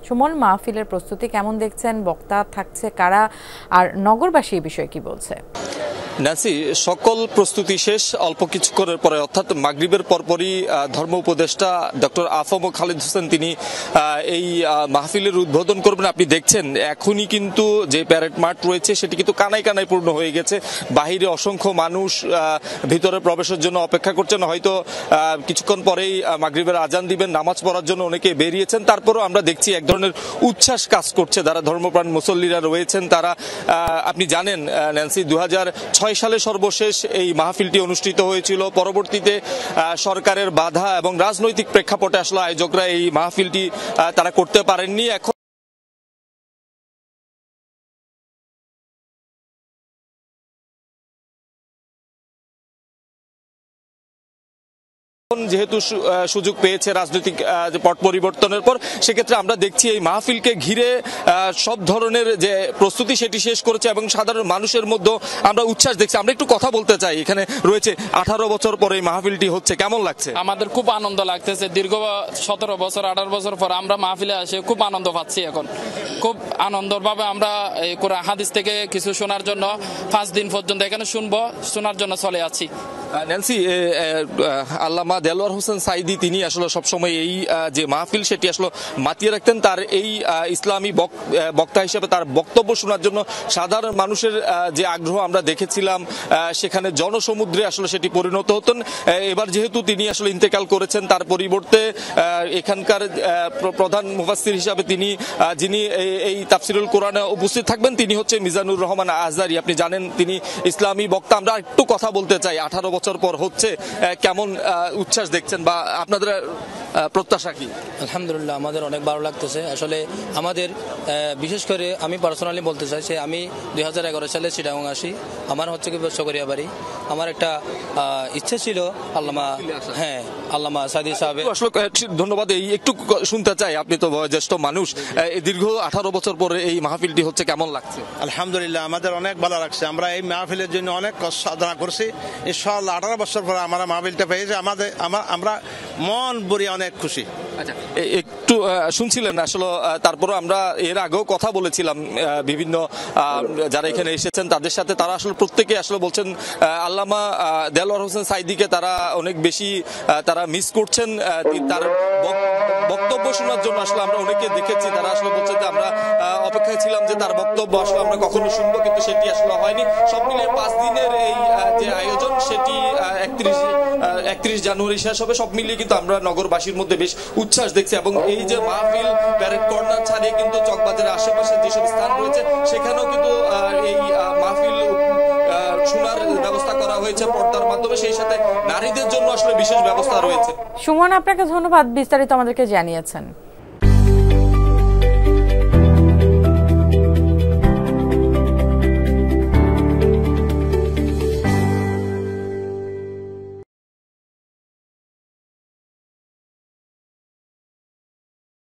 সুমন, মাহফিলের প্রস্তুতি কেমন দেখছেন? বক্তা থাকছে কারা, আর নগরবাসী এই বিষয়ে কি বলছে? ন্যান্সি, সকল প্রস্তুতি শেষ। অল্প কিছুক্ষণের পরে অর্থাৎ মাগরিবের পরপরই ধর্ম উপদেষ্টা ডক্টর আফম খালিদ হোসেন তিনি এই মাহফিলের উদ্বোধন করবেন। আপনি দেখছেন এখনই কিন্তু যে প্যারেড মাঠ রয়েছে সেটি কিন্তু কানায় কানায় পূর্ণ হয়ে গেছে। বাহিরে অসংখ্য মানুষ ভিতরে প্রবেশের জন্য অপেক্ষা করছেন। হয়তো কিছুক্ষণ পরেই মাগরিবের আজান দিবেন, নামাজ পড়ার জন্য অনেকে বেরিয়েছেন। তারপরও আমরা দেখছি এক ধরনের উচ্ছ্বাস কাজ করছে। যারা ধর্মপ্রাণ মুসল্লিরা রয়েছেন তারা, আপনি জানেন ন্যান্সি, 2006 সালে সর্বশেষ এই মাহফিলটি অনুষ্ঠিত হয়েছিল। পরবর্তীতে সরকারের বাধা এবং রাজনৈতিক প্রেক্ষাপটে আসলে আয়োজকরা এই মাহফিলটি তারা করতে পারেননি। এখন যেহেতু সুযোগ পেয়েছে রাজনৈতিক পট পরিবর্তনের পর, সেক্ষেত্রে আমরা দেখছি এই মাহফিলকে ঘিরে সব ধরনের যে প্রস্তুতি সেটি শেষ করেছে এবং সাধারণ মানুষের মধ্যে আমরা উচ্ছ্বাস দেখছি। আমরা একটু কথা বলতে চাই। এখানে রয়েছে 18 বছর পরে এই মাহফিলটি হচ্ছে, কেমন লাগছে? আমাদের খুব আনন্দ লাগতেছে। দীর্ঘ 17 বছর 18 বছর পর আমরা মাহফিলে আসে খুব আনন্দ পাচ্ছি। এখন খুব আনন্দভাবে আমরা এই কোরআন হাদিস থেকে কিছু শোনার জন্য 5 দিন পর্যন্ত এখানে শোনার জন্য চলে আছি। ন্যান্সি, আল্লামা দেলোয়ার হোসেন সাইদি তিনি আসলে সবসময় এই যে মাহফিল সেটি আসলে মাতিয়ে রাখতেন। তার এই ইসলামী বক্তা হিসেবে তার বক্তব্য শোনার জন্য সাধারণ মানুষের যে আগ্রহ আমরা দেখেছিলাম, সেখানে জনসমুদ্রে আসলে সেটি পরিণত হতেন। এবার যেহেতু তিনি আসলে ইন্তেকাল করেছেন, তার পরিবর্তে এখানকার প্রধান মুফাসসির হিসাবে যিনি এই তাফসিরুল কোরআনে উপস্থিত থাকবেন তিনি হচ্ছে মিজানুর রহমান আজহারী। আপনি জানেন তিনি ইসলামী বক্তা। আমরা একটু কথা বলতে চাই, 18 বছর পর হচ্ছে, কেমন উচ্ছ্বাস দেখছেন বা আপনাদের প্রত্যাশা কি? আলহামদুলিল্লাহ, আমাদের অনেক ভালো লাগতেছে। আসলে আমাদের বিশেষ করে আমি পার্সোনালি বলতে চাই যে আমি 2011 সালে চিটাগং আসি। আমার হচ্ছে কি চকরিয়া বাড়ি। আমার একটা ইচ্ছে ছিল আল্লামা সাইদি সাহেব। আসলে ধন্যবাদ। এই একটু শুনতে চাই, আপনি তো বয়োজ্যেষ্ঠ মানুষ, দীর্ঘ 18 বছর পরে এই মাহফিলটি হচ্ছে, কেমন লাগছে? আলহামদুলিল্লাহ, আমাদের অনেক ভালো লাগছে। আমরা এই মাহফিলের জন্য অনেক সাধনা করছি। ইনশাআল্লাহ 18 বছর পরে আমরা মাহফিলটা পেয়েছি। আমরা মন ভরে অনেক খুশি। আচ্ছা, একটু শুনছিলেন আসলে, তারপরে আমরা এর আগেও কথা বলেছিলাম বিভিন্ন যারা এখানে এসেছেন তাদের সাথে। তারা আসলে প্রত্যেকে আসলে বলছেন আল্লামা দেলোয়ার হোসেন সাইদিকে তারা অনেক বেশি তারা মিস করছেন। তার বক্তব্য শোনার জন্য আসলে আমরা অনেকে দেখেছি, তারা আসলে বলছে যে আমরা অপেক্ষায় ছিলাম যে তার বক্তব্য আসলে আমরা কখনো শুনবো, কিন্তু সেটি আসলে হয়নি। সব মিলিয়ে 5 দিনের এই যে আয়োজন সেটি 31 জানুয়ারি শেষ হবে। সব মিলিয়ে কিন্তু আমরা নগরবাসীর মধ্যে বেশ উচ্ছ্বাস দেখছি। এবং এই যে মাহফিল প্যারেড কর্নার ছাড়িয়ে কিন্তু চকবাজারের আশেপাশে যেসব স্থান রয়েছে সেখানেও কিন্তু এই মাহফিল শোনার ব্যবস্থা করা হয়েছে পর্দার মাধ্যমে। সেই সাথে নারীদের জন্য আসলে বিশেষ ব্যবস্থা রয়েছে। সুমন, আপনাকে ধন্যবাদ, বিস্তারিত আমাদেরকে জানিয়েছেন।